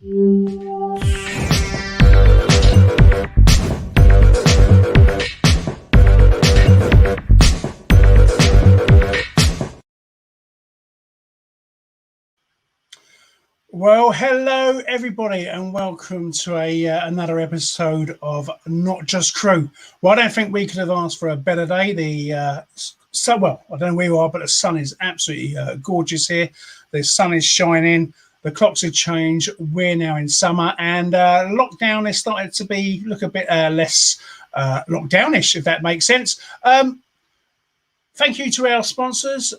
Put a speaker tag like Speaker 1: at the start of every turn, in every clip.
Speaker 1: Well, hello everybody, and welcome to another episode of Not Just Crew. Well, I don't think we could have asked for a better day. I don't know where you are, but the sun is absolutely gorgeous here. The sun is shining. The clocks have changed. We're now in summer, and lockdown has started to look a bit less lockdownish, if that makes sense. Thank you to our sponsors.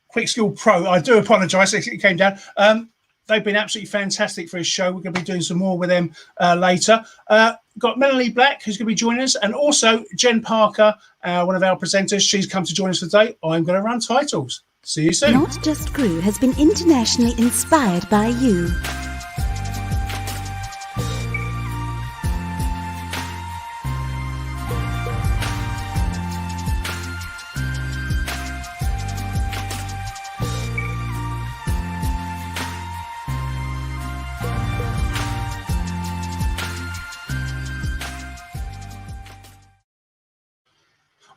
Speaker 1: Quick Skill Pro, I do apologise, it came down. They've been absolutely fantastic for his show. We're going to be doing some more with them later. Got Melanie Black, who's going to be joining us, and also Jen Parker, one of our presenters. She's come to join us today. I'm going to run titles. See you soon.
Speaker 2: Not Just Crew has been internationally inspired by you.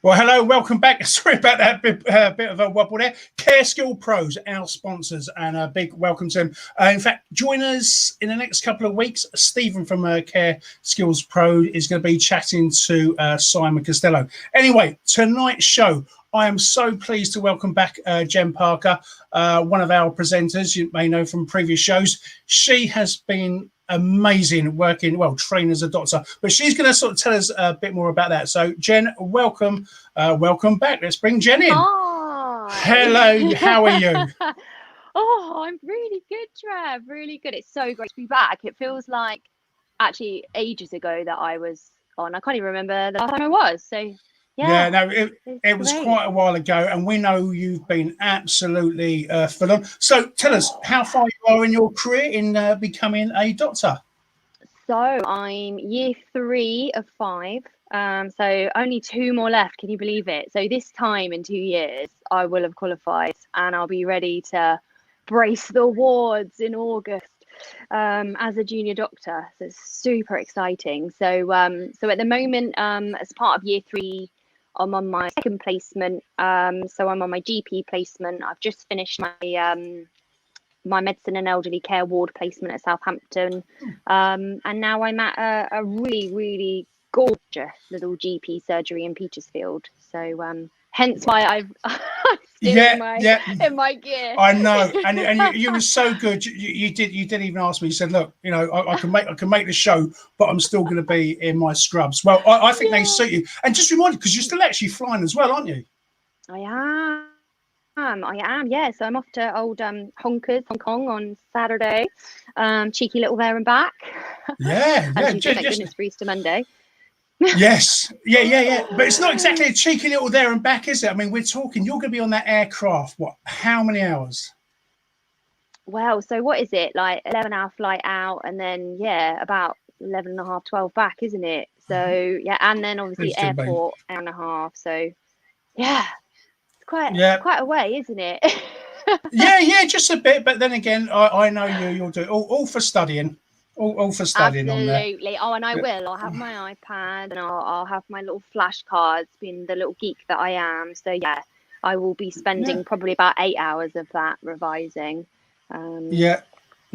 Speaker 1: Well, hello, welcome back. Sorry about that bit of a wobble there. Care Skill Pros, our sponsors, and a big welcome to them. In fact, join us in the next couple of weeks. Stephen from Care Skills Pro is going to be chatting to Simon Costello. Anyway, tonight's show, I am so pleased to welcome back Jen Parker, one of our presenters you may know from previous shows. She has been amazing working, trained as a doctor, but she's going to sort of tell us a bit more about that. So Jen, welcome back. Let's bring Jen in.
Speaker 3: Hi.
Speaker 1: Hello, how are you?
Speaker 3: Oh, I'm really good, Trev, really good. It's so great to be back. It feels like actually ages ago that I was on. I can't even remember the last time I was, so yeah,
Speaker 1: no, it was quite a while ago, and we know you've been absolutely full on. So tell us how far you are in your career in becoming a doctor.
Speaker 3: So I'm year 3 of 5, so only 2 more left. Can you believe it? So this time in 2 years I will have qualified, and I'll be ready to brace the wards in August as a junior doctor. So it's super exciting. So at the moment, as part of year 3, I'm on my 2nd placement, so I'm on my GP placement. I've just finished my my medicine and elderly care ward placement at Southampton, and now I'm at a really, really gorgeous little GP surgery in Petersfield. So hence why I'm still in my gear.
Speaker 1: I know, and you were so good. You didn't even ask me. You said, "Look, you know, I can make the show, but I'm still going to be in my scrubs." Well, I think they suit you. And just remind you, because you're still actually flying as well, aren't you?
Speaker 3: I am. Yeah. So I'm off to old Hong Kong on Saturday. Cheeky little there and back.
Speaker 1: Yeah.
Speaker 3: And thank goodness for Easter Monday.
Speaker 1: Yes, yeah. But it's not exactly a cheeky little there and back, is it? I mean, we're talking, you're going to be on that aircraft, how many hours?
Speaker 3: Well, so what is it, like 11-hour flight out, and then, about 11 and a half, 12 back, isn't it? So, yeah, and then obviously airport, hour and a half. So, yeah, it's quite a way, isn't it?
Speaker 1: yeah, just a bit. But then again, I know you'll do it all for studying. All for studying.
Speaker 3: Absolutely. Oh, and I will. I'll have my iPad, and I'll have my little flashcards, being the little geek that I am. So yeah, I will be spending probably about 8 hours of that revising.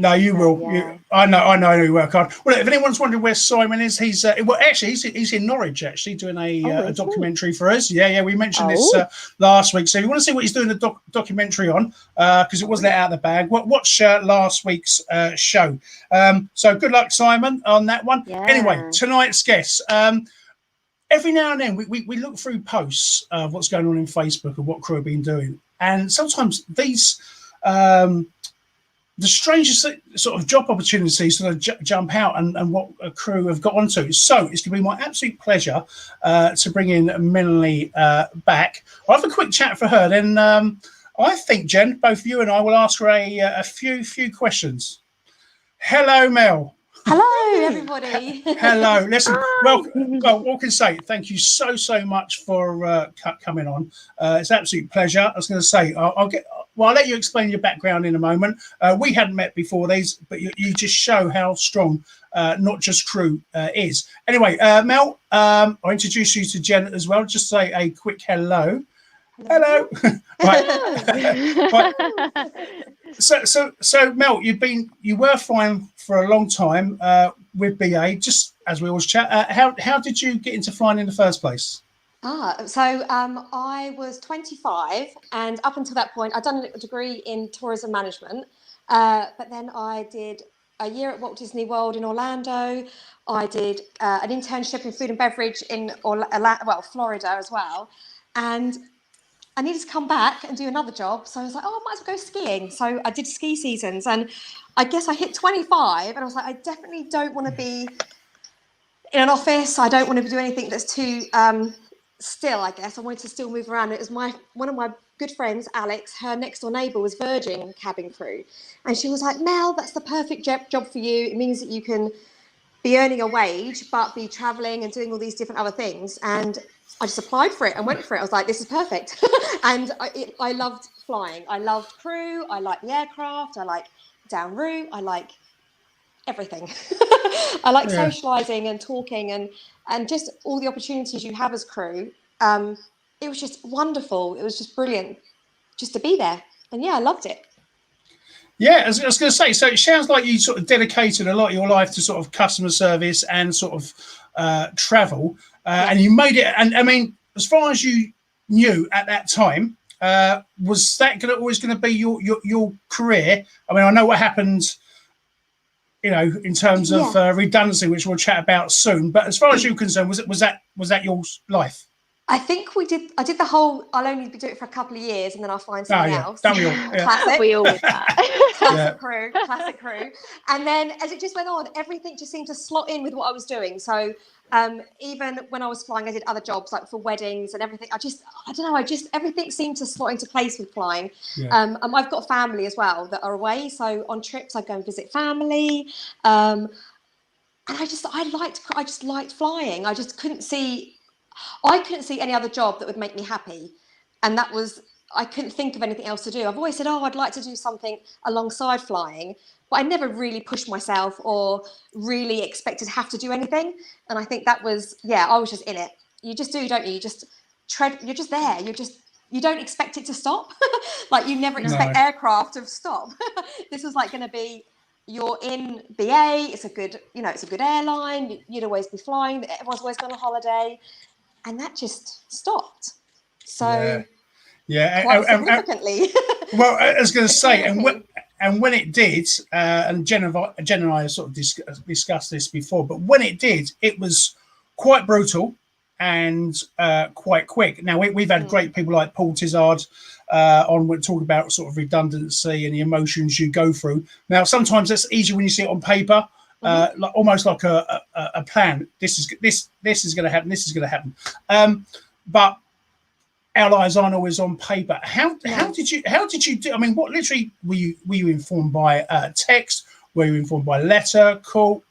Speaker 1: No, you will.
Speaker 3: Yeah.
Speaker 1: I know you work hard. Well, if anyone's wondering where Simon is, he's he's in Norwich actually doing a documentary for us. Yeah, we mentioned this last week. So if you want to see what he's doing the documentary on, because it was let out of the bag, watch last week's show. So good luck, Simon, on that one.
Speaker 3: Yeah.
Speaker 1: Anyway, tonight's guest. Every now and then we look through posts of what's going on in Facebook and what crew have been doing, and sometimes these. The strangest sort of job opportunities sort of jump out and what a crew have got onto. So it's going to be my absolute pleasure to bring in Melanie back. I'll have a quick chat for her. Then I think, Jen, both you and I will ask her a few questions. Hello, Mel.
Speaker 4: Hello, everybody.
Speaker 1: Hello. Listen, well, what can I say? Thank you so much for coming on. It's an absolute pleasure. I was going to say, Well, I'll let you explain your background in a moment. We hadn't met before these, but you just show how strong not just crew is. Anyway, Mel, I'll introduce you to Jen as well. Just say a quick hello. Hello. Right. So Mel, you were flying for a long time with BA. Just as we always chat, how did you get into flying in the first place?
Speaker 4: I was 25, and up until that point, I'd done a degree in tourism management, but then I did a year at Walt Disney World in Orlando. I did an internship in food and beverage in Florida as well, and I needed to come back and do another job. So I was like, I might as well go skiing. So I did ski seasons, and I guess I hit 25, and I was like, I definitely don't want to be in an office. I don't want to do anything that's too still, I guess. I wanted to still move around. It was one of my good friends, Alex, her next door neighbour was Virgin cabin crew. And she was like, Mel, that's the perfect job for you. It means that you can be earning a wage, but be travelling and doing all these different other things. And I just applied for it and went for it. I was like, this is perfect. And I loved flying. I loved crew. I liked the aircraft. I like down route. I like everything. I like socialising and talking and just all the opportunities you have as crew. It was just wonderful. It was just brilliant just to be there. And yeah, I loved it.
Speaker 1: Yeah, I was going to say, so it sounds like you sort of dedicated a lot of your life to sort of customer service and sort of travel, and you made it. And I mean, as far as you knew at that time, was that always going to be your career? I mean, I know what happened, you know, in terms of redundancy, which we'll chat about soon. But as far as you're concerned, was that your life?
Speaker 4: I think I did the whole, I'll only do it for a couple of years and then I'll find something else.
Speaker 1: Don't we all? Yeah.
Speaker 4: Classic.
Speaker 3: We all with that.
Speaker 4: Classic crew. And then as it just went on, everything just seemed to slot in with what I was doing. So even when I was flying, I did other jobs like for weddings and everything. Everything seemed to slot into place with flying.
Speaker 1: Yeah.
Speaker 4: I've got family as well that are away. So on trips, I go and visit family. And I just liked flying. I couldn't see any other job that would make me happy. And I couldn't think of anything else to do. I've always said, I'd like to do something alongside flying, but I never really pushed myself or really expected to have to do anything. And I think that was, I was just in it. You just do, don't you? You just you're just there. You don't expect it to stop. Like you never expect aircraft to stop. This was like going to be, you're in BA, it's a good airline. You'd always be flying. Everyone's always going on holiday. And that just stopped. So quite significantly.
Speaker 1: Well, I was going to say, and when it did, and Jen and I sort of discussed this before, but when it did, it was quite brutal and quite quick. Now we've had great people like Paul Tizard on when talk about sort of redundancy and the emotions you go through. Now sometimes that's easier when you see it on paper. Like almost like a plan. This is going to happen. This is going to happen. But our lives aren't always on paper. How did you do? I mean, what literally were you informed by text? Were you informed by letter, call?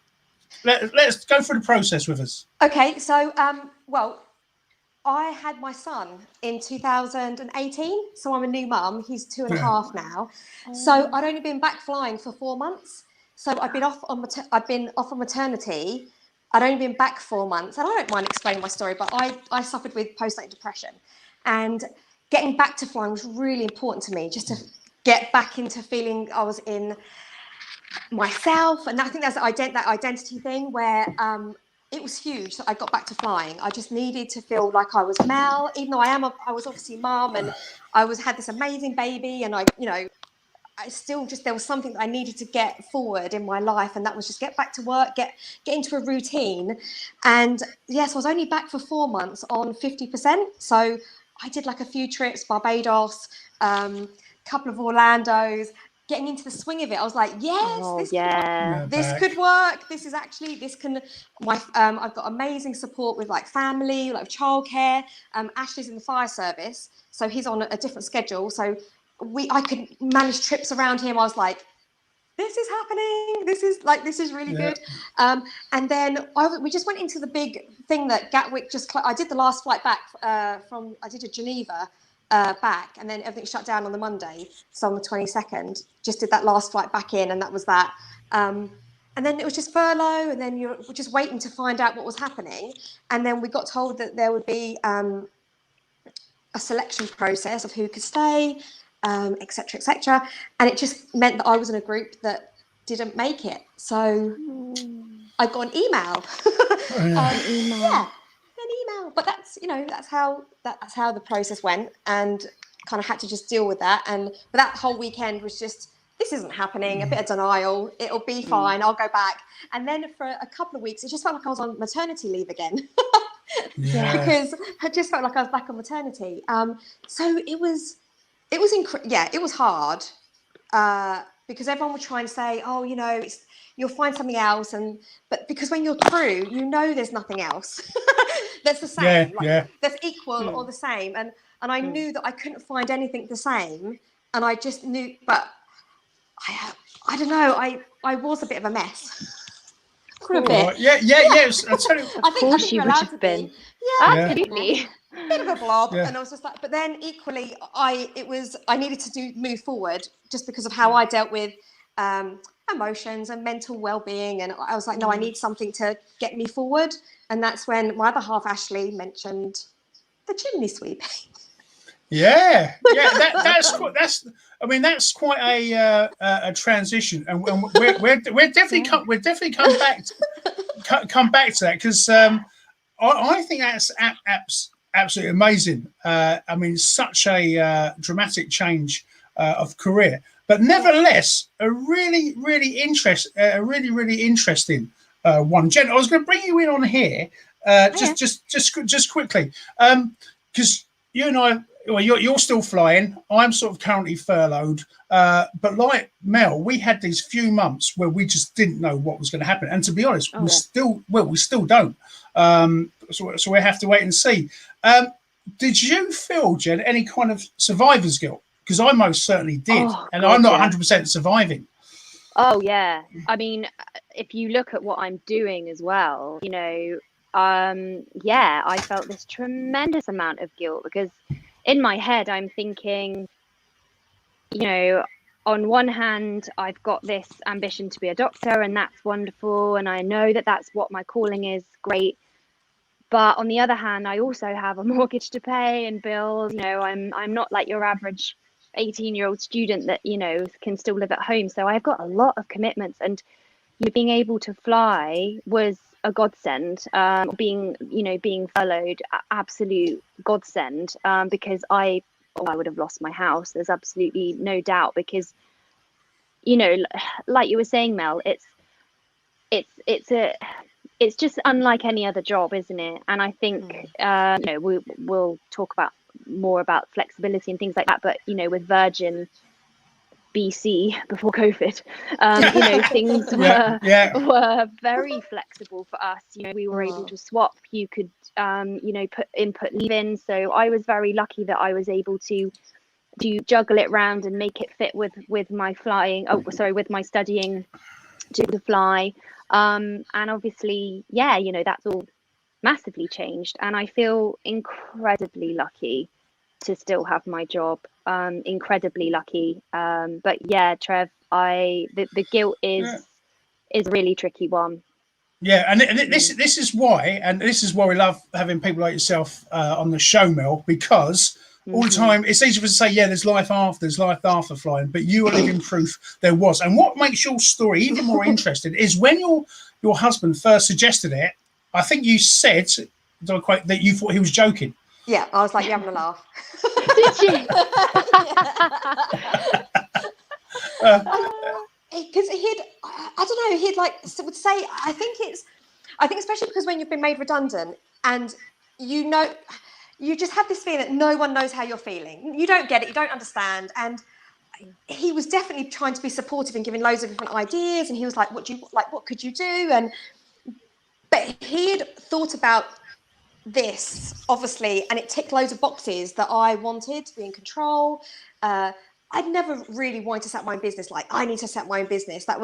Speaker 1: Let's go through the process with us.
Speaker 4: Okay, so I had my son in 2018, so I'm a new mum. He's 2.5 now. So I'd only been back flying for 4 months. So I've been off on maternity. I'd only been back 4 months, and I don't mind explaining my story, but I suffered with postnatal depression, and getting back to flying was really important to me, just to get back into feeling I was in myself. And I think that's that identity thing where it was huge that I got back to flying. I just needed to feel like I was Mel, even though I was obviously mum, and had this amazing baby, and there was something that I needed to get forward in my life, and that was just get back to work, get into a routine. And yes, I was only back for 4 months on 50%. So I did like a few trips, Barbados, couple of Orlandos, getting into the swing of it. I was like, this could work. I've got amazing support with like family, like childcare. Ashley's in the fire service, so he's on a different schedule. So I could manage trips around him. I was like, this is happening. This is really good. And then we just went into the big thing that Gatwick I did the last flight back I did to Geneva back, and then everything shut down on the Monday. So on the 22nd, just did that last flight back in, and that was that. And then it was just furlough, and then you're just waiting to find out what was happening. And then we got told that there would be a selection process of who could stay, etc., etc. And it just meant that I was in a group that didn't make it. So I got an email. Yeah, an email. But that's, you know, that's how the process went, and kind of had to just deal with that. And but that whole weekend was just, this isn't happening, a bit of denial, it'll be fine, I'll go back. And then for a couple of weeks, it just felt like I was on maternity leave again. Because I just felt like I was back on maternity. So it was hard, because everyone would try and say, oh, you know, you'll find something else. But because when you're through, you know there's nothing else that's the same, that's equal or the same. And I knew that I couldn't find anything the same. And I just knew, but I don't know, I was a bit of a mess. For a bit.
Speaker 1: Yes. I tell you,
Speaker 3: of course you would have been. Yeah, absolutely.
Speaker 4: Bit of a blob, and I was just like, but then equally, I needed to move forward just because of how I dealt with emotions and mental well-being, and I was like, no, I need something to get me forward, and that's when my other half, Ashley, mentioned the chimney sweep.
Speaker 1: That's quite a transition, and we're definitely come back to that, because I think that's absolutely amazing. I mean, such a dramatic change of career, but nevertheless a really interesting one. Jen, I was going to bring you in on here just quickly, because you and I. Well, you're still flying. I'm sort of currently furloughed. But like Mel, we had these few months where we just didn't know what was going to happen. And to be honest, we still don't. So we have to wait and see. Did you feel, Jen, any kind of survivor's guilt? Because I most certainly did. I'm not 100% surviving.
Speaker 3: Oh, yeah. I mean, if you look at what I'm doing as well, you know, I felt this tremendous amount of guilt, because in my head, I'm thinking, you know, on one hand, I've got this ambition to be a doctor, and that's wonderful. And I know that that's what my calling is, great. But on the other hand, I also have a mortgage to pay and bills. You know, I'm not like your average 18-year-old student that, you know, can still live at home. So I've got a lot of commitments, and being able to fly was a godsend. Being furloughed, absolute godsend, because I would have lost my house. There's absolutely no doubt, because, you know, like you were saying, Mel, it's just unlike any other job, isn't it? And I think you know, we'll talk more about flexibility and things like that. But, you know, with Virgin BC before COVID, you know, things were very flexible for us. You know, we were able to swap. You could, you know, put leave in. So I was very lucky that I was able to juggle it round and make it fit with my flying. With my studying to fly. And obviously, you know, that's all massively changed. And I feel incredibly lucky to still have my job. Incredibly lucky. But yeah, Trev, the guilt is a really tricky one.
Speaker 1: Yeah, and this is why we love having people like yourself on the show, Mel, because all the time it's easy for us to say, there's life after flying, but you are living proof there was. And what makes your story even more interesting is when your husband first suggested it, I think you said that you thought he was joking.
Speaker 4: Yeah, I was like, you're having a laugh.
Speaker 3: Did you?
Speaker 4: Because he'd like would say, I think especially because when you've been made redundant, and you know, you just have this feeling that no one knows how you're feeling. You don't get it, you don't understand. And he was definitely trying to be supportive and giving loads of different ideas. And he was like, what could you do? But he had thought about this, obviously, and it ticked loads of boxes that I wanted to be in control. I'd never really wanted to set my own business. Like, I need to set my own business. I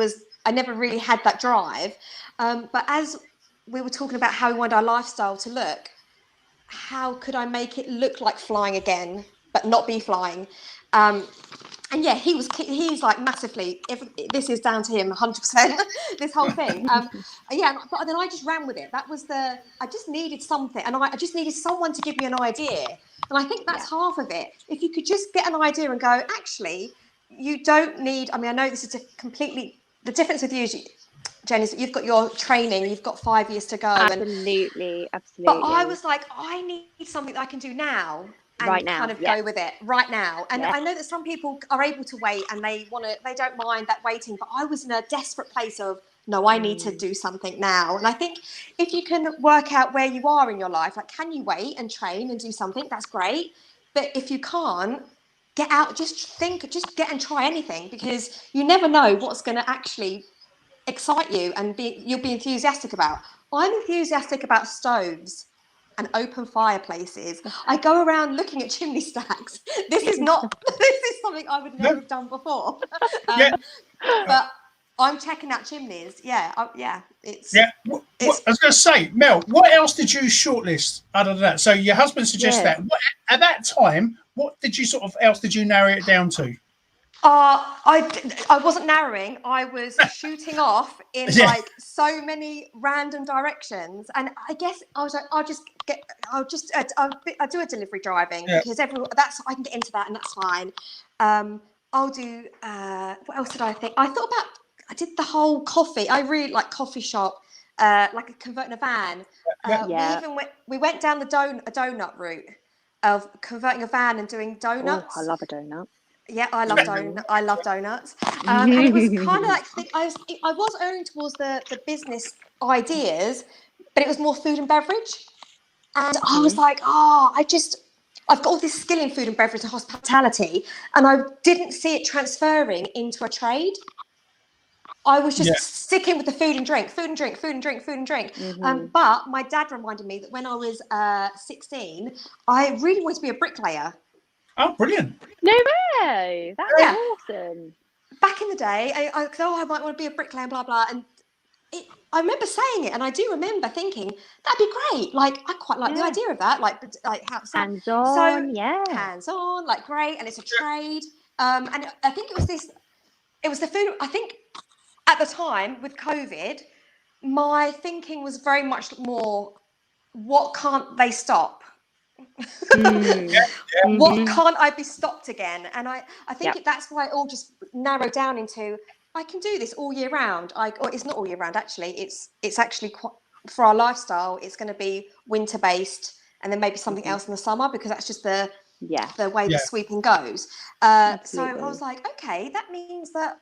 Speaker 4: never really had that drive. But as we were talking about how we wanted our lifestyle to look, how could I make it look like flying again but not be flying. And yeah, he's like massively, this is down to him 100%, this whole thing. Yeah, but then I just ran with it. I just needed something, and I just needed someone to give me an idea. And I think that's half of it. If you could just get an idea and go, actually, you don't need, I mean, I know this is completely, the difference with you, Jen, is that you've got your training, you've got 5 years to go.
Speaker 3: Absolutely.
Speaker 4: But I was like, I need something that I can do now. And
Speaker 3: right now,
Speaker 4: kind of go with it right now. And I know that some people are able to wait and they don't mind that waiting, but I was in a desperate place of, no, I need to do something now. And I think if you can work out where you are in your life, like, can you wait and train and do something? That's great. But if you can't, get out, just get and try anything, because you never know what's going to actually excite you and you'll be enthusiastic about. I'm enthusiastic about stoves and open fireplaces. I go around looking at chimney stacks. This is something I would never have done before. But I'm checking out chimneys. It's
Speaker 1: I was going to say, Mel, what else did you shortlist other than that? So your husband suggests that. At that time, what did you else did you narrow it down to?
Speaker 4: I wasn't narrowing. I was shooting off in like so many random directions, and I guess I was like, I'll do a delivery driving because I can get into that, and that's fine. I'll do. What else did I think? I did the whole coffee. I really like coffee shop, like converting a van. We went down a donut route of converting a van and doing donuts.
Speaker 3: I love a donut.
Speaker 4: Yeah, I love donuts. And it was kind of like, I was earning towards the business ideas, but it was more food and beverage. And I was like, I've got all this skill in food and beverage and hospitality, and I didn't see it transferring into a trade. I was just sticking with the food and drink. But my dad reminded me that when I was 16, I really wanted to be a bricklayer.
Speaker 1: Oh, brilliant.
Speaker 3: No way. That's awesome.
Speaker 4: Back in the day, I might want to be a bricklayer, blah, blah. And I remember saying it, and I do remember thinking, that'd be great. Like, I quite like the idea of that. Like
Speaker 3: hands-on,
Speaker 4: hands-on, like, great. And it's a trade. And I think it was the food. I think at the time with COVID, my thinking was very much more, what can't they stop? What can't I be stopped again? And I think that's why it all just narrowed down into, I can do this all year round. Or it's not all year round, actually. It's actually quite, for our lifestyle, it's going to be winter based, and then maybe something else in the summer, because that's just the way the sweeping goes. So I was like, okay, that means that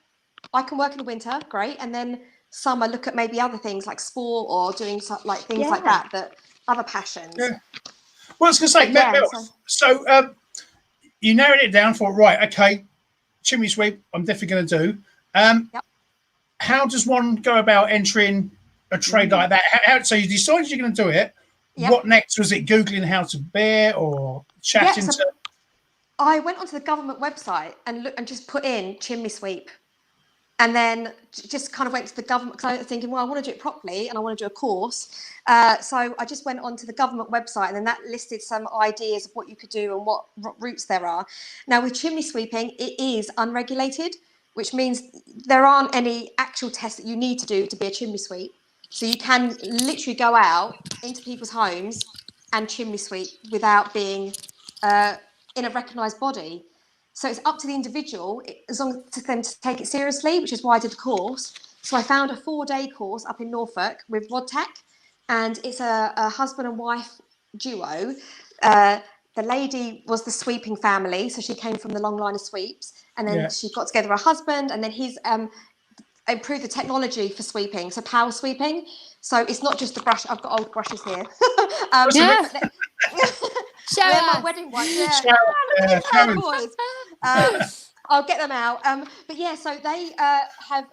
Speaker 4: I can work in the winter, great, and then summer look at maybe other things like sport or doing like things like that other passions.
Speaker 1: Well, I was going to say, Mel, so you narrowed it down for, right, okay, chimney sweep, I'm definitely going to do. How does one go about entering a trade like that? So you decided you're going to do it. Yep. What next? Was it Googling how to bear or chatting to?
Speaker 4: I went onto the government website and just put in chimney sweep. And then just kind of went to the government, because I was thinking, well, I want to do it properly and I want to do a course. So I just went onto the government website, and then that listed some ideas of what you could do and what routes there are. Now, with chimney sweeping, it is unregulated, which means there aren't any actual tests that you need to do to be a chimney sweep. So you can literally go out into people's homes and chimney sweep without being in a recognised body. So it's up to the individual, as long as them to take it seriously, which is why I did the course. So I found a 4-day course up in Norfolk with Rodtech, and it's a husband and wife duo. The lady was the sweeping family, so she came from the long line of sweeps, and then she got together with her husband, and then he's improved the technology for sweeping, so power sweeping. So it's not just the brush. I've got old brushes here. My wedding one. Boys. I'll get them out. But yeah, so they have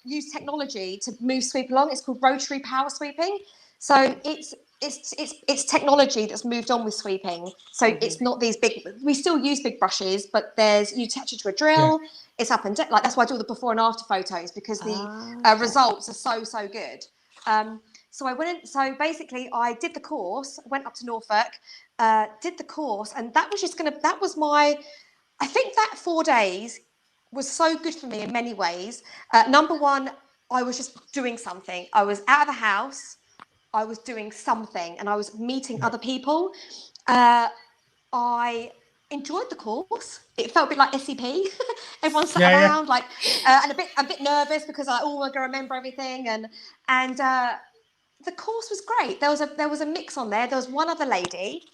Speaker 4: used technology to move sweep along. It's called rotary power sweeping. So it's technology that's moved on with sweeping. So it's not these big. We still use big brushes, but you attach it to a drill. Yeah. It's up and down. Like, that's why I do the before and after photos, because the results are so good. So I went in, so basically I did the course, went up to Norfolk, did the course, and that was my, I think that 4 days was so good for me in many ways. Number one, I was just doing something. I was out of the house, I was doing something, and I was meeting other people. I enjoyed the course. It felt a bit like SCP. Everyone sat around like, and a bit nervous because I'm going to remember everything. And the course was great. There was a mix on there. There was one other lady.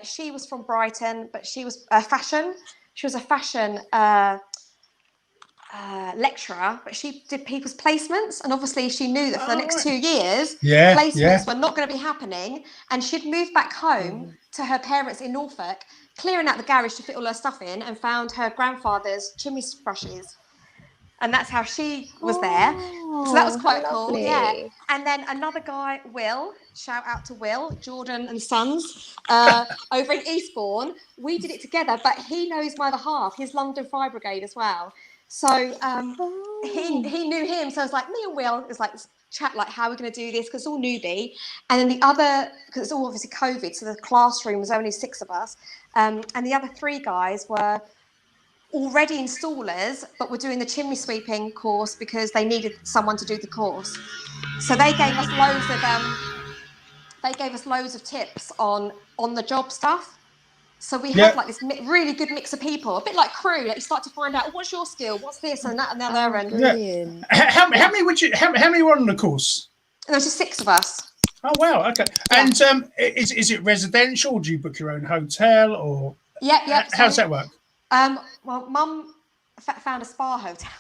Speaker 4: She was from Brighton, but she was fashion. She was a fashion lecturer, but she did people's placements, and obviously she knew that for the next 2 years, placements were not going to be happening, and she'd moved back home to her parents in Norfolk, clearing out the garage to fit all her stuff in, and found her grandfather's chimney brushes, and that's how she was there. So that was quite cool. Yeah. And then another guy, Will, shout out to Will, Jordan and Sons, over in Eastbourne. We did it together, but he knows my other half, his London Fire Brigade as well. So he knew him. So I was like, me and Will is like chat like how we're going to do this because it's all newbie. And then the other, because it's all obviously COVID, so the classroom was only 6 of us. And the other 3 guys were already installers, but were doing the chimney sweeping course because they needed someone to do the course. So they gave us loads of tips on the job stuff. So we had like this really good mix of people, a bit like crew. Like you start to find out, what's your skill, what's this and that and the other. And
Speaker 1: how many were on the course?
Speaker 4: There was just 6 of us.
Speaker 1: Oh wow, okay. And is it residential? Do you book your own hotel or?
Speaker 4: Yeah.
Speaker 1: How does that work?
Speaker 4: Well, Mum found a spa hotel.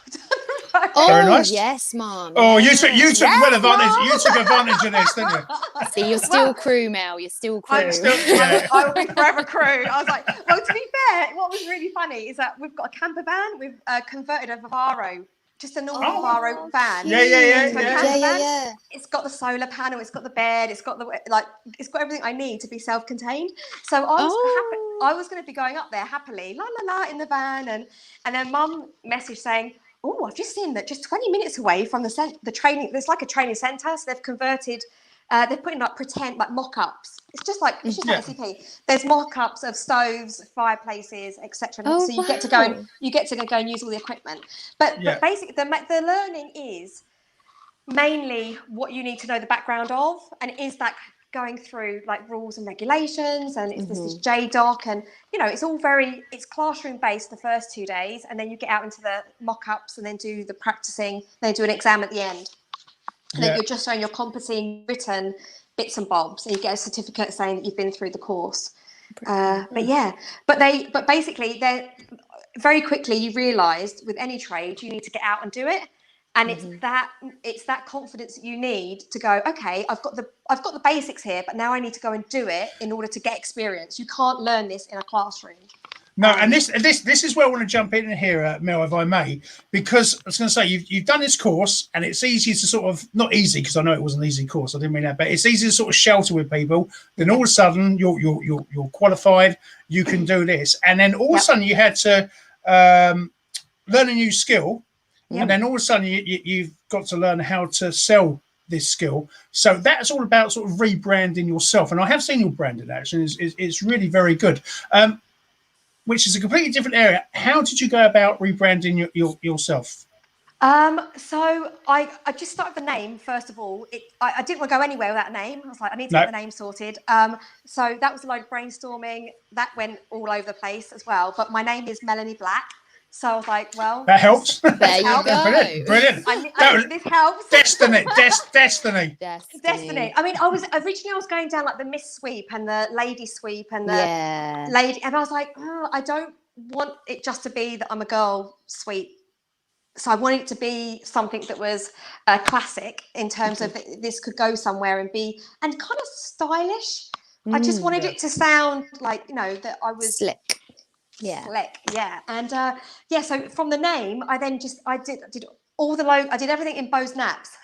Speaker 1: Very nice.
Speaker 5: Yes, Mum.
Speaker 1: Oh, you took advantage. You took advantage of this, didn't you?
Speaker 5: See, you're still crew, Mel. You're still crew.
Speaker 4: I will be forever crew. I was like, well, to be fair, what was really funny is that we've got a camper van. We've converted a Vivaro, just a normal Vivaro van.
Speaker 5: Yeah.
Speaker 4: It's got the solar panel. It's got the bed. It's got it's got everything I need to be self-contained. So I was happy. I was going to be going up there happily, in the van, and then Mum messaged saying, oh, I've just seen that just 20 minutes away from the training, there's like a training centre, so they've converted, they're putting like pretend, like mock-ups. It's just like SCP. There's mock-ups of stoves, fireplaces, etc. So you get to go and use all the equipment. But basically, the learning is mainly what you need to know the background of, and is that going through like rules and regulations, and it's this JDoc, and it's classroom based the first 2 days, and then you get out into the mock-ups and then do the practicing, then do an exam at the end, and then you're just showing your competency written bits and bobs, and you get a certificate saying that you've been through the course. But basically they're very quickly, you realized with any trade you need to get out and do it. And it's that confidence that you need to go, okay, I've got the basics here, but now I need to go and do it in order to get experience. You can't learn this in a classroom.
Speaker 1: No, and this is where I want to jump in here, Mel, if I may, because I was going to say you've done this course, and it's easy to sort of, not easy because I know it was an easy course, I didn't mean that, but it's easy to sort of shelter with people. Then all of a sudden you're qualified, you can do this, and then all of a sudden you had to learn a new skill. And then all of a sudden you've got to learn how to sell this skill. So that's all about sort of rebranding yourself. And I have seen your branding actually. It's really very good, which is a completely different area. How did you go about rebranding yourself?
Speaker 4: So I just started the name, first of all. I didn't want to go anywhere without a name. I was like, I need to get the name sorted. So that was a load of brainstorming. That went all over the place as well. But my name is Melanie Black. So I was like, well,
Speaker 1: that helps.
Speaker 5: There you go.
Speaker 1: Brilliant.
Speaker 4: I think this helps.
Speaker 1: Destiny.
Speaker 5: Destiny.
Speaker 4: I mean, I was going down like the Miss Sweep and the Lady Sweep and the Lady, and I was like, oh, I don't want it just to be that I'm a girl sweep. So I wanted it to be something that was classic in terms of this could go somewhere and kind of stylish. I just wanted it to sound like, that I was
Speaker 5: slick.
Speaker 4: Slick, yeah. And so from the name, I then I did all the logo. I did everything in Bose Naps.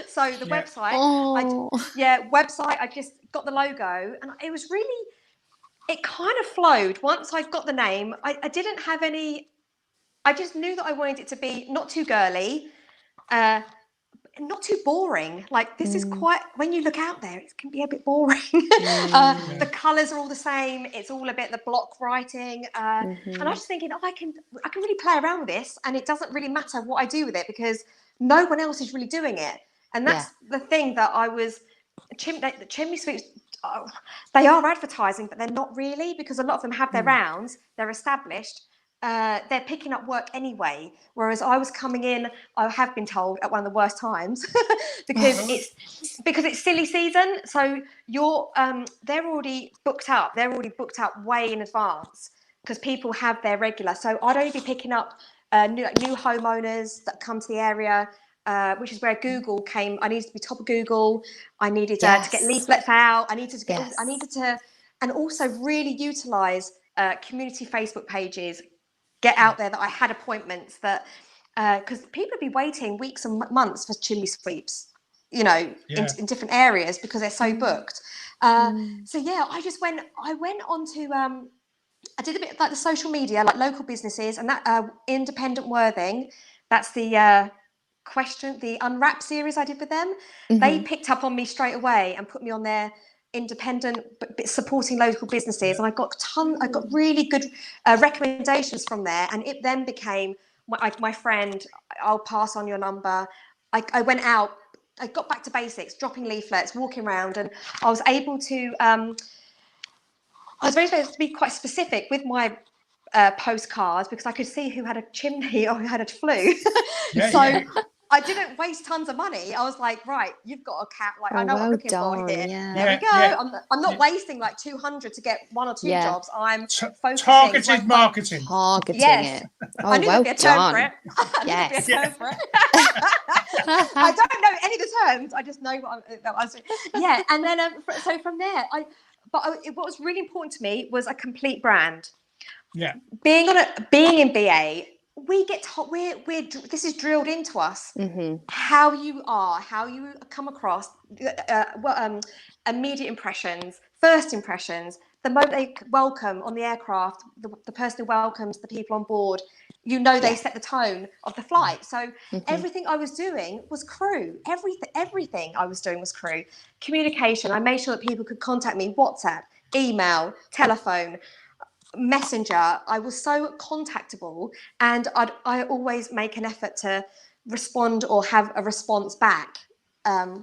Speaker 4: So the website, I just got the logo, and it was really, it kind of flowed. Once I got the name, I didn't have any, I just knew that I wanted it to be not too girly, not too boring. Like this is quite, when you look out there, it can be a bit boring. The colours are all the same. It's all a bit the block writing. And I was just thinking, I can really play around with this, and it doesn't really matter what I do with it because no one else is really doing it. And that's the thing that I was, the Chimney Sweeps, they are advertising, but they're not really, because a lot of them have their rounds, they're established. They're picking up work anyway, whereas I was coming in, I have been told, at one of the worst times because it's silly season. So they're already booked up. They're already booked up way in advance because people have their regular. So I'd only be picking up new homeowners that come to the area, which is where Google came. I needed to be top of Google. I needed to get leaflets out. I needed to, and also really utilize community Facebook pages. Get out there that I had appointments, that because people would be waiting weeks and months for Chimney Sweeps, in different areas because they're so booked. So yeah, I went on to I did a bit like the social media, like local businesses, and that Independent Worthing, that's the the Unwrap series I did with them. They picked up on me straight away and put me on their independent but supporting local businesses, and I got really good recommendations from there, and it then became my friend. I'll pass on your number. I went out, I got back to basics, dropping leaflets, walking around, and I was able to very able to be quite specific with my postcards because I could see who had a chimney or who had a flue. I didn't waste tons of money. I was like, right, you've got a cat. Like, I know what I'm looking for here. There we go. I'm not wasting like 200 to get one or two jobs. I'm focusing.
Speaker 1: Targeted marketing.
Speaker 5: Targeting it. Oh,
Speaker 4: I knew there'd be a term for it. I don't know any of the terms. I just know what I was. Yeah, and then so from there, what was really important to me was a complete brand.
Speaker 1: Yeah.
Speaker 4: Being in BA, we get taught, this is drilled into us. How you come across, immediate impressions, first impressions, the moment they welcome on the aircraft, the person who welcomes the people on board, they set the tone of the flight. So everything I was doing was crew. Everything I was doing was crew. Communication, I made sure that people could contact me, WhatsApp, email, telephone, Messenger. I was so contactable, and I always make an effort to respond or have a response back,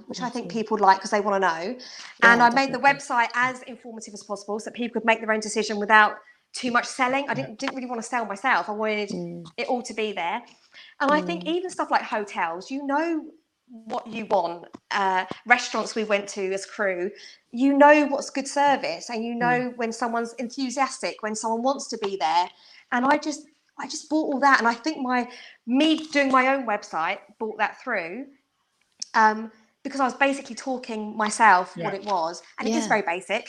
Speaker 4: which I think people like because they want to know. And I made the website as informative as possible so that people could make their own decision without too much selling. I didn't really want to sell myself. I wanted it all to be there. And I think even stuff like hotels, what you want. Restaurants we went to as crew, what's good service, and when someone's enthusiastic, when someone wants to be there. And I just bought all that, and I think me doing my own website brought that through, because I was basically talking myself what it was, and it is very basic,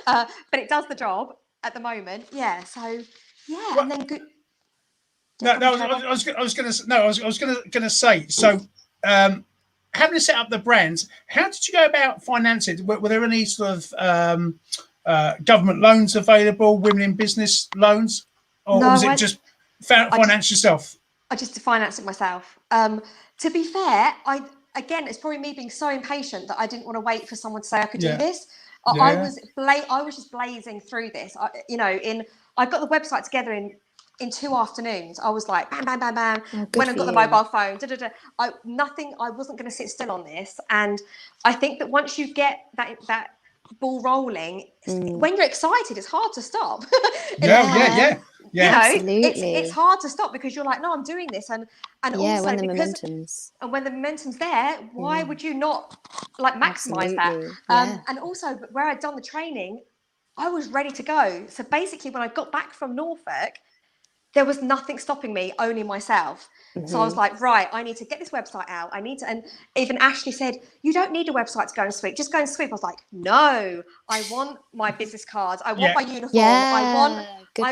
Speaker 4: but it does the job at the moment. Yeah. So yeah, and then good.
Speaker 1: I was going to say. So, having set up the brands, how did you go about financing? Were there any sort of government loans available, women in business loans, or was it just finance yourself?
Speaker 4: I just financed it myself. To be fair, it's probably me being so impatient that I didn't want to wait for someone to say I could do this. I was just blazing through this. I got the website together in 2 afternoons. I was like, bam, bam, bam, bam. When I got the mobile phone, I wasn't going to sit still on this. And I think that once you get that ball rolling, when you're excited, it's hard to stop.
Speaker 5: Absolutely.
Speaker 4: It's hard to stop because you're like, no, I'm doing this, and also
Speaker 5: when the
Speaker 4: momentum's there, why would you not like maximize that? And also, where I'd done the training, I was ready to go. So basically, when I got back from Norfolk, there was nothing stopping me, only myself. So I was like, right, I need to get this website out. And even Ashley said, you don't need a website to go and sweep. Just go and sweep. I was like, no, I want my business cards. I want my uniform. I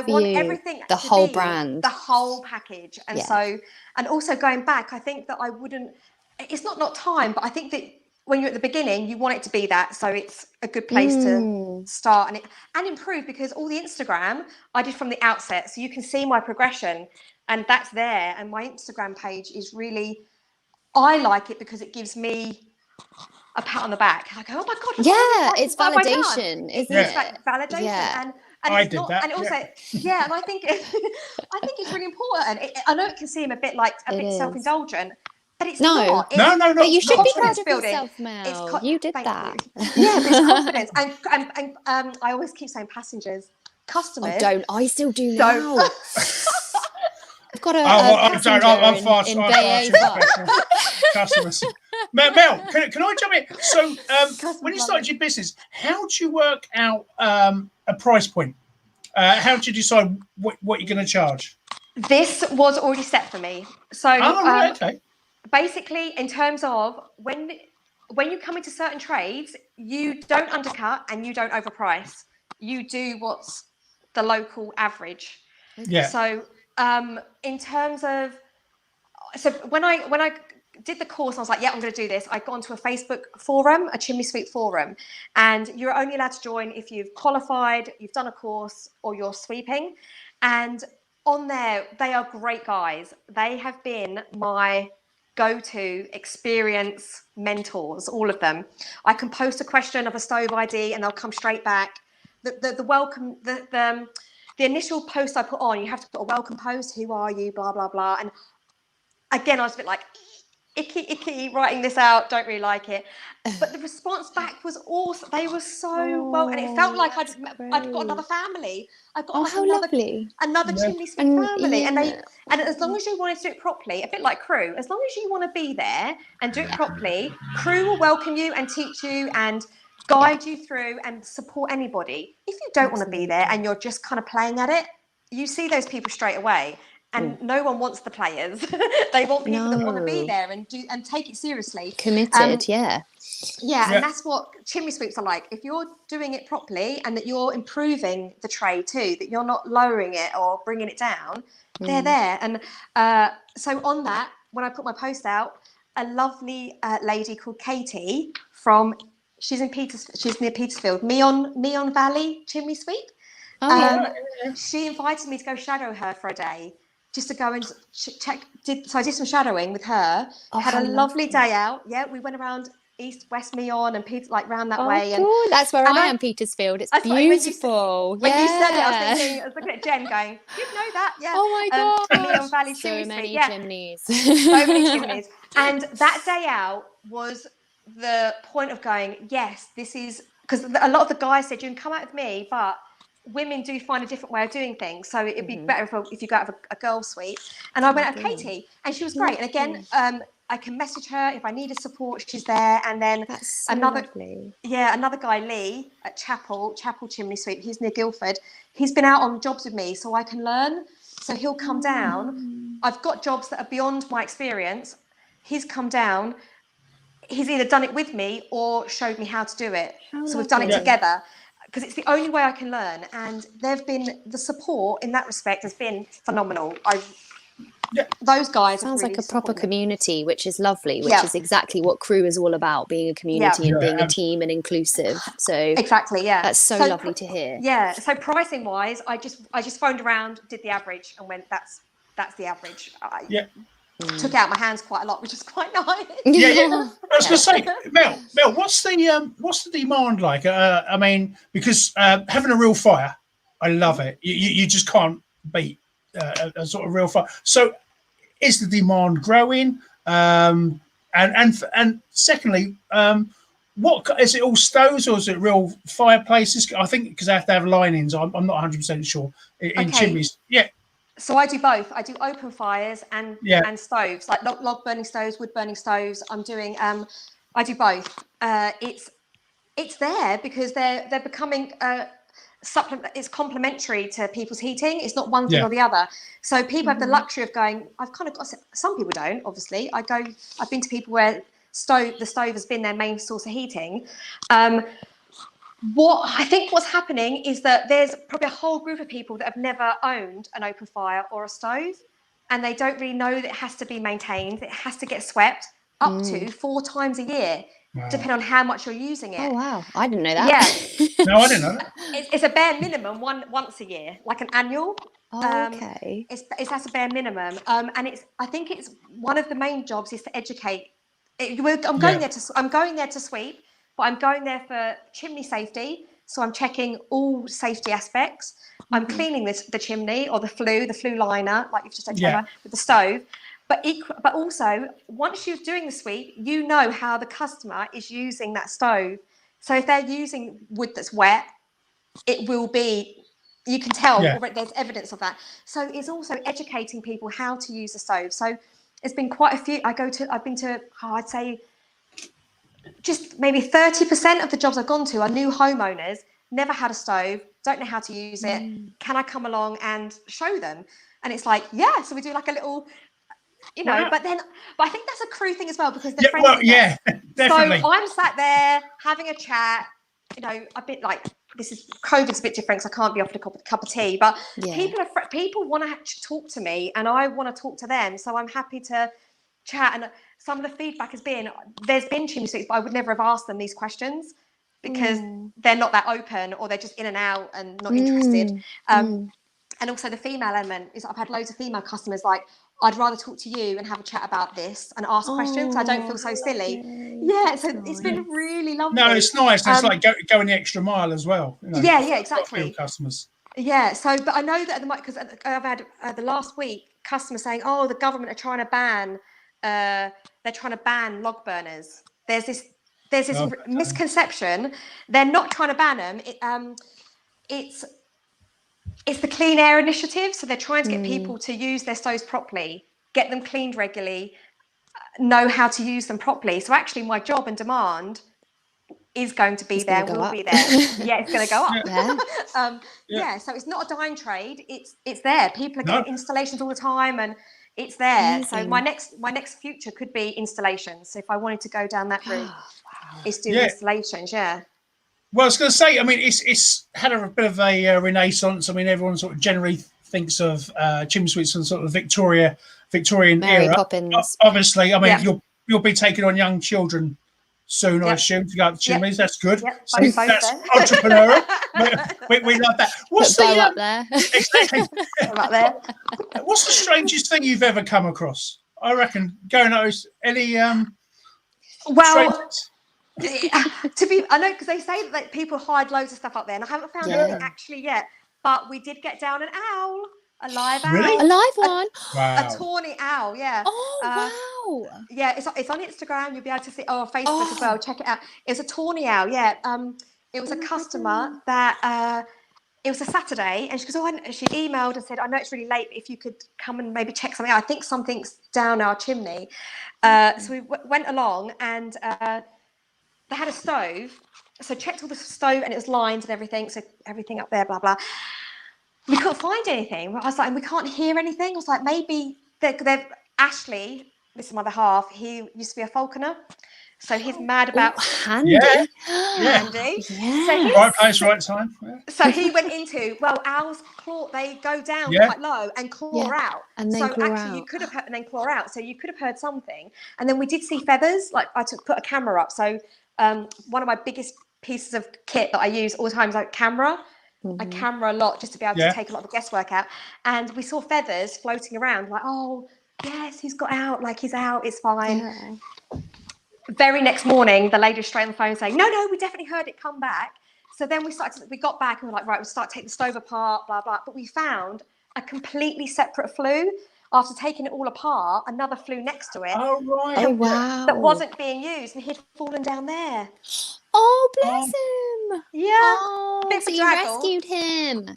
Speaker 4: want everything.
Speaker 5: The whole brand.
Speaker 4: The whole package. And so, and also going back, I think that it's not time, but I think that when you're at the beginning, you want it to be that. So it's a good place to start and improve, because all the Instagram I did from the outset. So you can see my progression, and that's there. And my Instagram page is really, I like it because it gives me a pat on the back. I go, oh my god!
Speaker 5: Yeah, it's validation, isn't
Speaker 4: It's
Speaker 5: it?
Speaker 4: validation,
Speaker 5: Yeah.
Speaker 4: and
Speaker 1: I
Speaker 4: it's
Speaker 1: did
Speaker 4: not,
Speaker 1: that,
Speaker 4: and also, and I think it's really important. I know it can seem a bit self-indulgent, but it's
Speaker 5: No.
Speaker 4: not. It's
Speaker 1: No.
Speaker 5: But you should be
Speaker 4: confidence
Speaker 5: proud of
Speaker 4: building.
Speaker 5: yourself, Mel. You did
Speaker 4: Thank
Speaker 5: that.
Speaker 4: you. Yeah, but it's confidence, and I always keep saying passengers, customers.
Speaker 5: Oh, don't. I still do
Speaker 4: Don't.
Speaker 5: now. I've got a passenger in Bay A5.
Speaker 1: Customers. Mel, can I jump in? So, when you started your business, how do you work out a price point? How do you decide what you're going to charge?
Speaker 4: This was already set for me. So,
Speaker 1: Okay.
Speaker 4: basically, in terms of when you come into certain trades, you don't undercut and you don't overprice. You do what's the local average.
Speaker 1: Yeah.
Speaker 4: So, in terms of, when I did the course, I was like, yeah, I'm going to do this. I got onto a Facebook forum, a Chimney Sweep forum, and you're only allowed to join if you've qualified, you've done a course, or you're sweeping. And on there, they are great guys. They have been my go-to experience mentors, all of them. I can post a question of a stove ID and they'll come straight back. The welcome, the initial post I put on, you have to put a welcome post, who are you, blah, blah, blah. And again, I was a bit like, icky, writing this out, don't really like it. But the response back was awesome. They were so well, and it felt like I'd got another family. I got another Chimney Sweep family.
Speaker 5: Yeah.
Speaker 4: And as long as you wanted to do it properly, a bit like crew, as long as you want to be there and do it properly, crew will welcome you and teach you and guide you through and support anybody. If you don't want to be there and you're just kind of playing at it, you see those people straight away. And no one wants the players. They want people that want to be there and take it seriously.
Speaker 5: Committed, yeah.
Speaker 4: And that's what chimney sweeps are like. If you're doing it properly and that you're improving the trade too, that you're not lowering it or bringing it down, they're there. And so on that, when I put my post out, a lovely lady called Katie she's near Petersfield, Meon Valley Chimney Sweep. She invited me to go shadow her for a day, just to go and check. So I did some shadowing with her. Had a lovely day out. Yeah, we went around East West Meon and round that way. And
Speaker 5: cool. That's where I am, Petersfield. It's beautiful.
Speaker 4: When you said it, I was looking at Jen going, "You know that, yeah."
Speaker 5: Oh my god!
Speaker 4: Meon Valley
Speaker 5: so many chimneys.
Speaker 4: So many chimneys. And that day out was the point of going, yes, this is, because a lot of the guys said, you can come out with me, but women do find a different way of doing things, so it'd be better if you go out of a girl suite. And I went out with Katie, and she was great. And again, I can message her if I needed support, she's there. And then another guy, Lee, at Chapel Chimney Sweep, he's near Guildford. He's been out on jobs with me, so I can learn. So he'll come down. I've got jobs that are beyond my experience. He's come down. He's either done it with me or showed me how to do it. So we've done it together, because it's the only way I can learn. And the support in that respect has been phenomenal. Those guys
Speaker 5: sounds
Speaker 4: really
Speaker 5: like a proper community, which is lovely, which is exactly what crew is all about, being a community and being a team and inclusive. So
Speaker 4: exactly,
Speaker 5: that's so lovely to hear.
Speaker 4: Yeah. So pricing wise, I just phoned around, did the average, and went, that's the average. Took out my hands quite a lot, which is quite nice.
Speaker 1: I was going to say, Mel, what's the demand like? I mean, because having a real fire, I love it. You just can't beat a sort of real fire. So, is the demand growing? And secondly, what is it? All stoves or is it real fireplaces? I think because they have to have linings. I'm not 100% sure in chimneys. Yeah.
Speaker 4: So I do both. I do open fires and stoves, like log burning stoves, wood burning stoves. I'm doing. I do both. It's there because they're becoming supplement. It's complementary to people's heating. It's not one thing or the other. So people have the luxury of going, I've kind of got. Some people don't. Obviously, I've been to people where the stove has been their main source of heating. What's happening is that there's probably a whole group of people that have never owned an open fire or a stove, and they don't really know that it has to be maintained. It has to get swept up to 4 times a year, depending on how much you're using it.
Speaker 5: Oh wow, I didn't know that.
Speaker 4: Yeah.
Speaker 1: No, I didn't know that.
Speaker 4: It's a bare minimum once a year, like an annual.
Speaker 5: Okay.
Speaker 4: It's as a bare minimum, and I think it's one of the main jobs is to educate. I'm going there to sweep, but I'm going there for chimney safety. So I'm checking all safety aspects. I'm cleaning the chimney or the flue liner, like you've just said, Trevor, with the stove. But also, once you're doing the sweep, you know how the customer is using that stove. So if they're using wood that's wet, it will be, you can tell there's evidence of that. So it's also educating people how to use the stove. So it's been quite a few. I've been to, I'd say just maybe 30% of the jobs I've gone to are new homeowners, never had a stove, don't know how to use it. Can I come along and show them? And it's like, yeah. So we do like a little, but I think that's a crew thing as well, because the friends.
Speaker 1: Well, yeah, definitely.
Speaker 4: So I'm sat there having a chat, a bit like, this is COVID's a bit different, so I can't be offered a cup of tea, but people want to talk to me and I want to talk to them. So I'm happy to chat. And some of the feedback has been, there's been chimney sweeps, but I would never have asked them these questions because they're not that open, or they're just in and out and not interested. And also the female element is, I've had loads of female customers like, I'd rather talk to you and have a chat about this and ask questions. I don't feel so silly. Yeah, so it's been really lovely.
Speaker 1: No, it's nice. It's like going the extra mile as well.
Speaker 4: Yeah, exactly.
Speaker 1: Customers.
Speaker 4: Yeah, so, but I know that at the moment, because I've had the last week customers saying, "Oh, the government are trying to ban. They're trying to ban log burners." There's this misconception. They're not trying to ban them. It's the Clean Air Initiative, so they're trying to get people to use their stoves properly, get them cleaned regularly, know how to use them properly. So actually, my job and demand is going to be there, will be there. Yeah, it's going to go up. So it's not a dying trade. It's there. People are getting installations all the time, and it's there. Amazing. So my next future could be installations. So if I wanted to go down that route, it's doing installations. Yeah.
Speaker 1: Well, I was going to say, I mean, it's had a bit of a renaissance. I mean, everyone sort of generally thinks of chimney sweeps and sort of Victorian
Speaker 5: Mary
Speaker 1: era.
Speaker 5: Poppins.
Speaker 1: Obviously, I mean, you'll be taking on young children soon, I assume, to go up the chimneys. That's good. So that's entrepreneurial. we love that. What's
Speaker 5: the up there?
Speaker 1: Exactly.
Speaker 4: Up there.
Speaker 1: What's the strangest thing you've ever come across? I reckon. Go notice any.
Speaker 4: I know, because they say that people hide loads of stuff up there, and I haven't found anything actually yet. But we did get down an owl, a live owl,
Speaker 1: really?
Speaker 5: A live one,
Speaker 4: a tawny owl. Yeah.
Speaker 5: Oh wow.
Speaker 4: Yeah, it's on Instagram. You'll be able to see. Oh, Facebook as well. Check it out. It's a tawny owl. Yeah. It was a customer that. It was a Saturday, and she goes, she emailed and said, "I know it's really late, but if you could come and maybe check something out. I think something's down our chimney." So we went along, and they had a stove, so checked all the stove, and it was lined and everything, so everything up there, blah blah. We couldn't find anything. I was like, and we can't hear anything. I was like, maybe they're Ashley, this is my other half. He used to be a falconer, so he's mad about
Speaker 5: handy.
Speaker 4: Handy.
Speaker 5: Yeah.
Speaker 4: So
Speaker 1: right place, right time. Yeah.
Speaker 4: So he went into, owls claw, they go down quite low and claw out.
Speaker 5: And then claw
Speaker 4: out. You could have heard, and then claw out. So you could have heard something. And then we did see feathers. Like put a camera up. So one of my biggest pieces of kit that I use all the time is like camera. I camera a lot just to be able to take a lot of the guesswork out. And we saw feathers floating around, like, oh yes, he's got out, like he's out, it's fine. Yeah. Very next morning, the lady was straight on the phone saying, no, we definitely heard it come back. So then we got back and we're like, right, we'll start taking the stove apart, blah, blah. But we found a completely separate flue. After taking it all apart, another flue next to it.
Speaker 1: Oh, right.
Speaker 5: Oh, wow.
Speaker 4: That wasn't being used, and he'd fallen down there.
Speaker 5: Oh, bless him.
Speaker 4: Yeah.
Speaker 5: Oh, so you rescued him.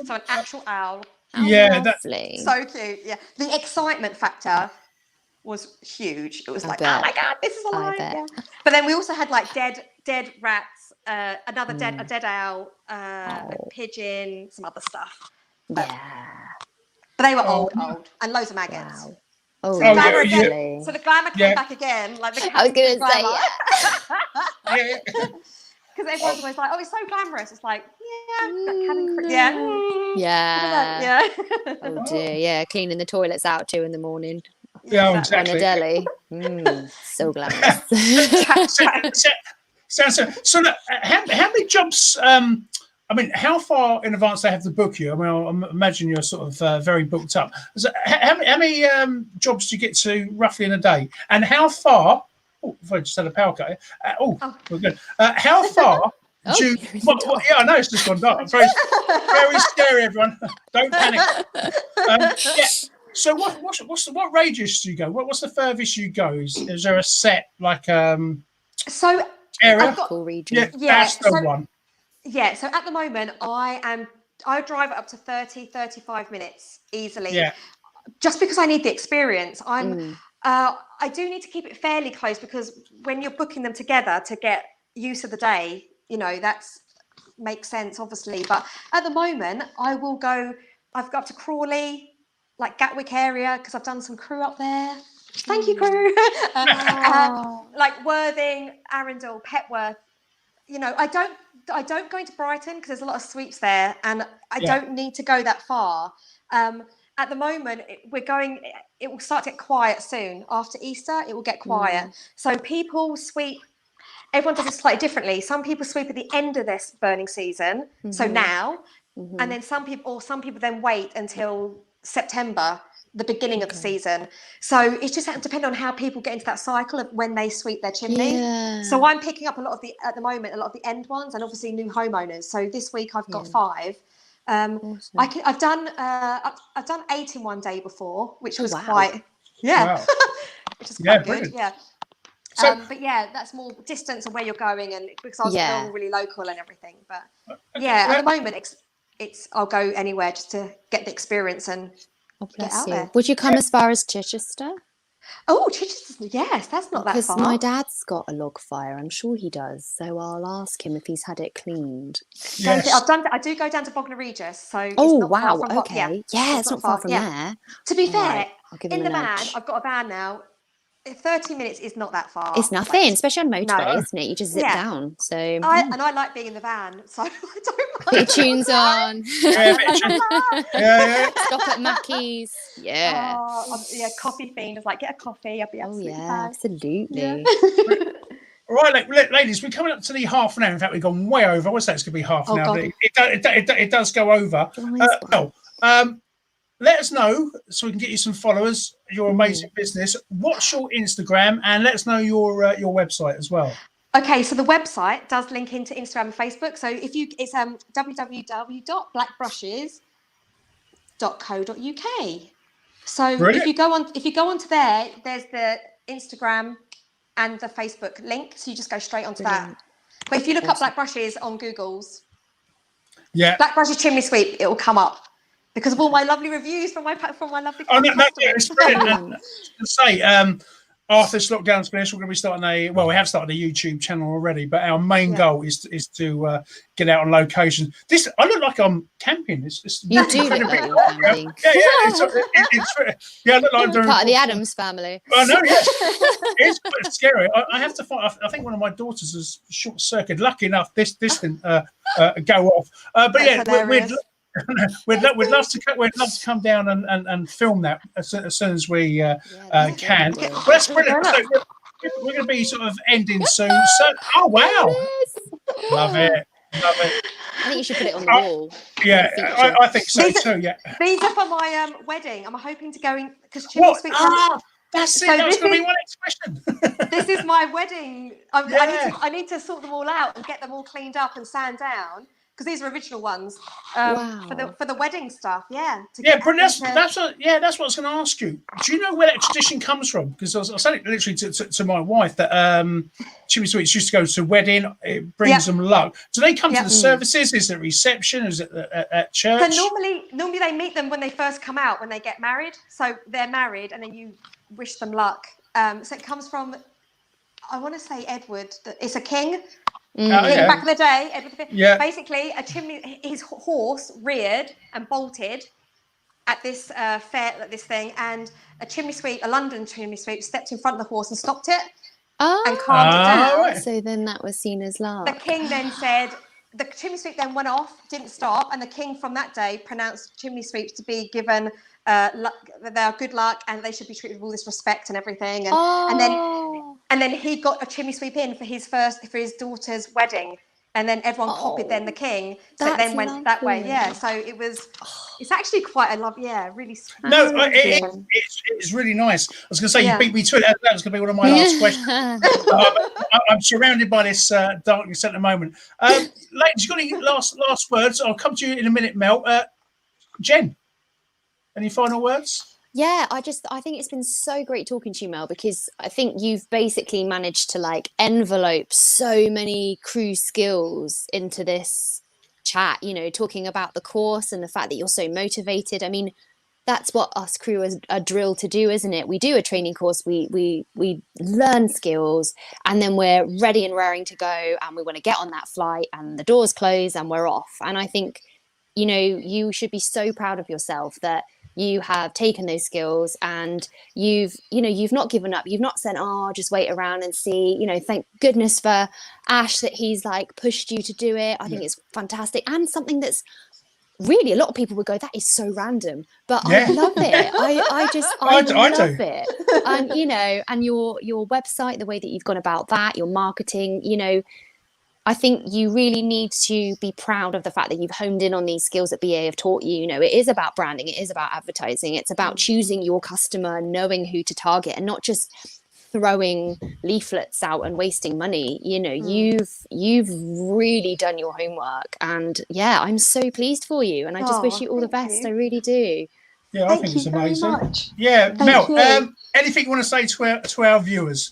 Speaker 4: So an actual owl.
Speaker 1: Yeah,
Speaker 5: lovely.
Speaker 4: So cute. Yeah. The excitement factor was huge. It was like, oh my God, this is alive. Yeah. But then we also had like dead rats, a dead owl, a pigeon, some other stuff. But they were old, and loads of maggots.
Speaker 5: Wow. Oh,
Speaker 4: so the glamour came back again. Like
Speaker 5: I was going to say,
Speaker 4: because everyone's always like, oh, it's so glamorous. It's like,
Speaker 5: Oh dear, yeah, cleaning the toilets out 2 a.m.
Speaker 1: Yeah, exactly.
Speaker 5: On a deli. So glamorous.
Speaker 1: So how many jobs I mean, how far in advance they have to book you? I mean, I imagine you're sort of very booked up. So how many jobs do you get to roughly in a day? And how far? Oh, if I just had a power cut. We're good. How far do you? Yeah, I know it's just gone dark. Very, very scary, everyone. Don't panic. Yeah. So what radius do you go? What's the furthest you go? Is there a set like
Speaker 4: so
Speaker 1: area?
Speaker 5: Region.
Speaker 1: That's the one.
Speaker 4: Yeah, so at the moment I drive up to 35 minutes easily.
Speaker 1: Yeah.
Speaker 4: Just because I need the experience. I do need to keep it fairly close because when you're booking them together to get use of the day, that's makes sense obviously. But at the moment I've got up to Crawley, like Gatwick area, because I've done some crew up there. Thank you, crew. Like Worthing, Arundel, Petworth. I don't go into Brighton because there's a lot of sweeps there, and I don't need to go that far. At the moment, it will start to get quiet soon. After Easter, it will get quiet. So people sweep. Everyone does it slightly differently. Some people sweep at the end of their burning season, so now, and then some people then wait until September, the beginning of the season. So it's just depending on how people get into that cycle of when they sweep their chimney.
Speaker 5: Yeah.
Speaker 4: So I'm picking up at the moment a lot of the end ones, and obviously new homeowners. So this week I've got 5.
Speaker 5: Awesome.
Speaker 4: I've done 8 in one day before, which was
Speaker 1: Wow.
Speaker 4: which is quite good.
Speaker 1: Brilliant.
Speaker 4: Yeah.
Speaker 1: So,
Speaker 4: but yeah, that's more distance of where you're going, and because I was all really local and everything. But yeah, at the moment it's I'll go anywhere just to get the experience and get out there.
Speaker 5: Would you come as far as Chichester?
Speaker 4: Oh, Chichester, yes, that's not that far.
Speaker 5: Because my dad's got a log fire. I'm sure he does. So I'll ask him if he's had it cleaned.
Speaker 1: yes.
Speaker 4: I do go down to Bognor Regis, so it's not
Speaker 5: wow!
Speaker 4: far from
Speaker 5: Okay, it's not far from there.
Speaker 4: To be fair,
Speaker 5: I'll give
Speaker 4: in
Speaker 5: him
Speaker 4: the
Speaker 5: a
Speaker 4: van,
Speaker 5: nudge.
Speaker 4: I've got a van now. 30 minutes is not that far.
Speaker 5: It's nothing, especially on motorway, isn't it? You just zip down. So
Speaker 4: I like being in the van, so I don't mind.
Speaker 5: put your tunes on. Stop at Mackey's. Yeah.
Speaker 4: Coffee fiend. I was like, get a coffee. I'll be absolutely fine.
Speaker 5: Absolutely.
Speaker 4: Yeah.
Speaker 1: Right, ladies, we're coming up to the half an hour. In fact, we've gone way over. I would say it's going to be half an hour, but it does go over. Let us know so we can get you some followers. Your amazing business. What's your Instagram? And let us know your website as well.
Speaker 4: Okay, so the website does link into Instagram and Facebook. So it's www.blackbrushes.co.uk. So
Speaker 1: Brilliant.
Speaker 4: if you go onto there, there's the Instagram and the Facebook link. So you just go straight onto that. But if you look up Black Brushes on Google's, Black Brushes Chimney Sweep, it will come up. Because of all my lovely reviews from my lovely customers.
Speaker 1: It's brilliant. To say, after this lockdown's finished, we're going to be starting we have started a YouTube channel already, but our main goal is to get out on location. I look like I'm camping.
Speaker 5: You do look like you're camping.
Speaker 1: I look like I'm doing
Speaker 5: part of the Addams family.
Speaker 1: I know, yes. It's quite scary. I have to find. I think one of my daughters has short circuit. Lucky enough, this didn't go off. But we'd love to come down and film that as soon as we can. Well, that's brilliant. So we're going to be sort of ending soon. So, oh wow, love it.
Speaker 5: I think you should put it on the wall.
Speaker 1: Yeah, I think so too. Yeah.
Speaker 4: These are for my wedding. I'm hoping to go in because Chimney Sweep.
Speaker 1: That's it. That was going to be one next question.
Speaker 4: This is my wedding. I need to sort them all out and get them all cleaned up and sand down. Because these are original ones for the wedding stuff, but that's what I was going to ask you. Do you know where that tradition comes from? Because I was saying it literally to my wife that Chimney Sweeps used to go to a wedding. It brings them luck. Do they come to the services? Is it reception? Is it at church? So normally they meet them when they first come out when they get married. So they're married, and then you wish them luck. So it comes from, I want to say Edward. It's a king. Back in the day, Edward V. Basically, his horse reared and bolted at this this thing, and a London chimney sweep, stepped in front of the horse and stopped it and calmed it down.
Speaker 5: Right. So then that was seen as luck.
Speaker 4: The king then said, the chimney sweep then went off, didn't stop, and the king from that day pronounced chimney sweeps to be given their good luck, and they should be treated with all this respect and everything. And then he got a chimney sweep in for his daughter's wedding, and then everyone copied then the king, so it then went that way. Yeah, so it's actually quite a really
Speaker 1: no, it's really nice. I was going to say you beat me to it. That was going to be one of my last questions. I'm surrounded by this darkness at the moment. Ladies, you got any last words? I'll come to you in a minute, Mel. Jen, any final words?
Speaker 5: Yeah, I think it's been so great talking to you, Mel, because I think you've basically managed to like envelope so many crew skills into this chat, you know, talking about the course and the fact that you're so motivated. I mean, that's what us crew are drilled to do, isn't it? We do a training course, we learn skills, and then we're ready and raring to go, and we want to get on that flight, and the doors close and we're off. And I think, you know, you should be so proud of yourself that you have taken those skills and you've not given up. You've not said, oh, just wait around and see, you know, thank goodness for Ash that he's like pushed you to do it. I think it's fantastic. And something that's really, a lot of people would go, that is so random, but I love it. I love it. And, you know, and your website, the way that you've gone about that, your marketing, you know, I think you really need to be proud of the fact that you've honed in on these skills that BA have taught you. You know, it is about branding. It is about advertising. It's about choosing your customer, knowing who to target, and not just throwing leaflets out and wasting money. You know, you've really done your homework, and yeah, I'm so pleased for you. And I just wish you all the best. I really do.
Speaker 1: Yeah, I think it's amazing. Yeah, Mel, anything you want to say to our viewers?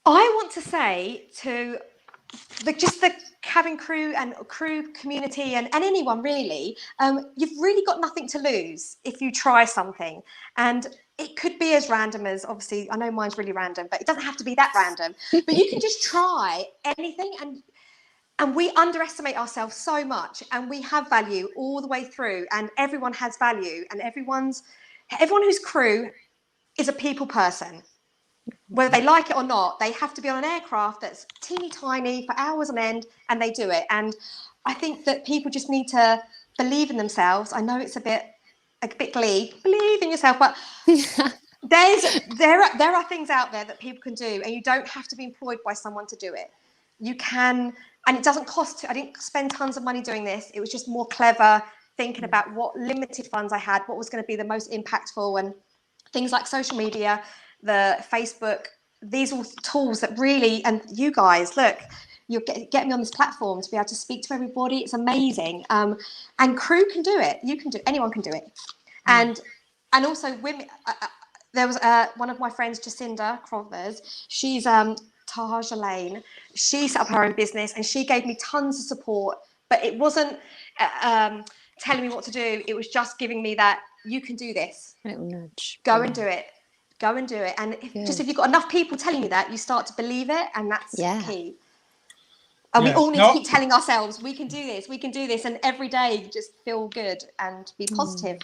Speaker 4: I want to say to the cabin crew and crew community and anyone really, you've really got nothing to lose if you try something. And it could be as random as, obviously, I know mine's really random, but it doesn't have to be that random. But you can just try anything, and we underestimate ourselves so much, and we have value all the way through, and everyone has value, and everyone who's crew is a people person. Whether they like it or not, they have to be on an aircraft that's teeny tiny for hours on end, and they do it. And I think that people just need to believe in themselves. I know it's a bit glee, believe in yourself, but there are things out there that people can do, and you don't have to be employed by someone to do it. You can, and it doesn't cost. I didn't spend tons of money doing this. It was just more clever thinking about what limited funds I had, what was going to be the most impactful, and things like social media, the Facebook, these are tools that really, and you guys, look, you're getting me on this platform to be able to speak to everybody. It's amazing. And crew can do it. You can do, anyone can do it. And also women, there was one of my friends, Jacinda Crovers, she's Taja Lane. She set up her own business and she gave me tons of support, but it wasn't telling me what to do. It was just giving me that, you can do this. A little nudge. Go and do it. Go and do it. And if you've got enough people telling you that, you start to believe it, and that's key. And we all need to keep telling ourselves, we can do this, and every day just feel good and be positive.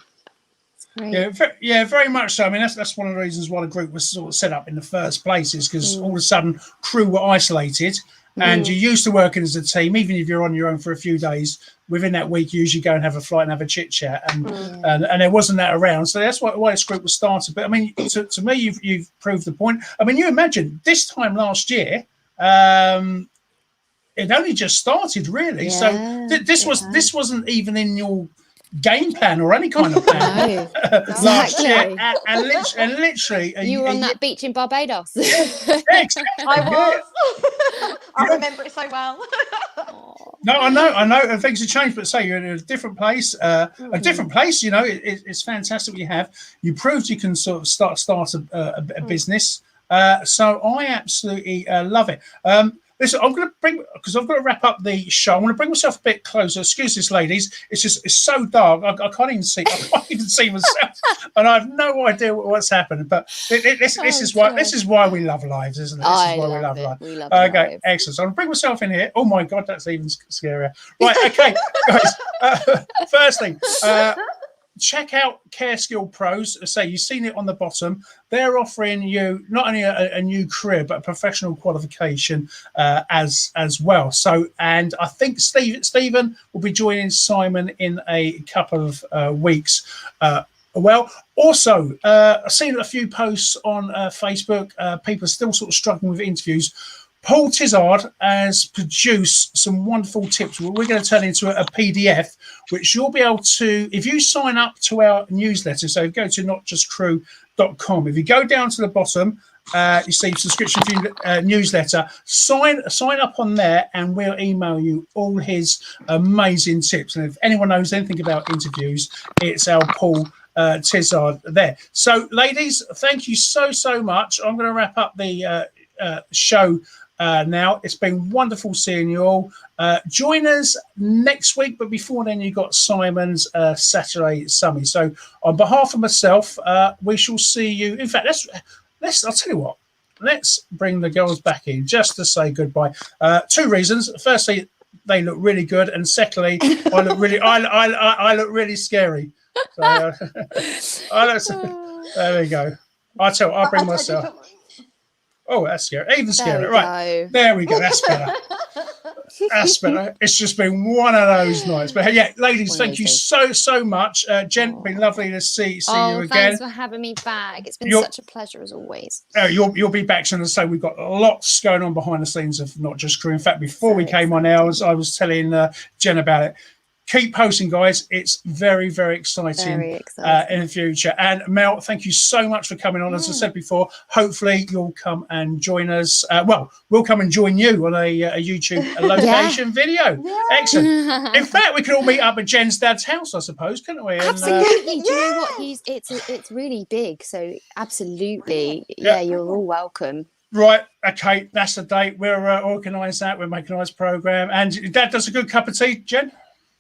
Speaker 1: Yeah, very much so. I mean, that's one of the reasons why the group was sort of set up in the first place, is because all of a sudden crew were isolated, and you're used to working as a team. Even if you're on your own for a few days, within that week you usually go and have a flight and have a chit chat, and there wasn't that around. So that's why this group was started. But I mean, to me, you've proved the point. I mean, you imagine this time last year, it only just started, really. So this wasn't even in your game plan or any kind of plan. Last year, and literally
Speaker 5: you were on that beach in Barbados.
Speaker 1: Exactly.
Speaker 4: I was. I remember it so well.
Speaker 1: No, I know, and things have changed. But say you're in a different place, You know, it's fantastic what you have. You proved you can sort of start a business. So I absolutely love it. Listen, I'm going to because I've got to wrap up the show. I'm going to bring myself a bit closer. Excuse this, ladies. It's so dark. I can't even see. I can't even see myself, and I have no idea what's happened. But this is why we love lives, isn't it? This is why we love lives. We love lives. Excellent. So I'm going to bring myself in here. Oh my God, that's even scarier. Right, okay, guys. First thing. Check out Care Skill Pros. Say you've seen it on the bottom. They're offering you not only a new career but a professional qualification as well. So, and I think Stephen will be joining Simon in a couple of weeks. Well, also, I've seen a few posts on Facebook. People are still sort of struggling with interviews. Paul Tizard has produced some wonderful tips. We're going to turn into a PDF, which you'll be able to, if you sign up to our newsletter, so go to notjustcrew.com. If you go down to the bottom, you see subscription for newsletter, sign up on there and we'll email you all his amazing tips. And if anyone knows anything about interviews, it's our Paul Tizard there. So ladies, thank you so much. I'm going to wrap up the show now. It's been wonderful seeing you all. Join us next week, but before then you got Simon's Saturday Summy. So on behalf of myself, we shall see you. In fact, let's I'll tell you what, let's bring the girls back in just to say goodbye. 2 reasons. Firstly, they look really good, and secondly, I look really scary. So, there we go. I'll bring myself. Oh, that's scary. Even scarier. Right. There we go. That's better. That's better. It's just been one of those nights. But yeah, ladies, thank you so much. Jen, been lovely to see you again.
Speaker 5: Thanks for having me back. It's been such a pleasure as always.
Speaker 1: You'll be back soon. As I say, we've got lots going on behind the scenes of Not Just Crew. In fact, before we came on air, I was telling Jen about it. Keep posting, guys. It's very exciting, in the future. And Mel, thank you so much for coming on. As I said before, hopefully you'll come and join us. We'll come and join you on a YouTube location video. Yeah. Excellent. In fact, we could all meet up at Jen's dad's house, I suppose, couldn't we?
Speaker 5: Absolutely. Do you know what? It's really big, so absolutely. Yeah, you're all welcome.
Speaker 1: Right, okay, that's the date. We'll organise that. We'll make a nice programme. And your dad does a good cup of tea, Jen?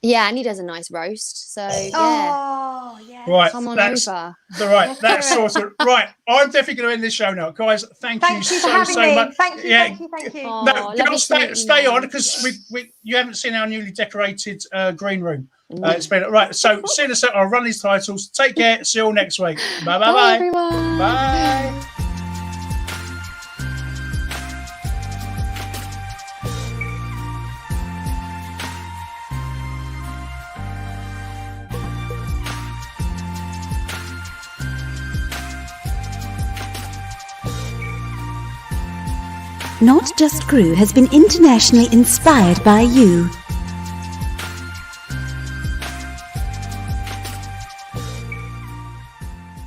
Speaker 5: Yeah, and he does a nice roast. So yeah.
Speaker 4: Oh, yeah.
Speaker 1: Right,
Speaker 5: come on over.
Speaker 1: Right, that's sort of right. I'm definitely going to end this show now, guys. Thank you so much.
Speaker 4: Thank you.
Speaker 5: Oh,
Speaker 1: no, girls, stay on because you haven't seen our newly decorated green room. It's been right. So see you in a second. I'll run these titles. Take care. See you all next week. Bye
Speaker 5: everyone.
Speaker 1: Bye.
Speaker 2: Not Just Crew has been internationally inspired by you.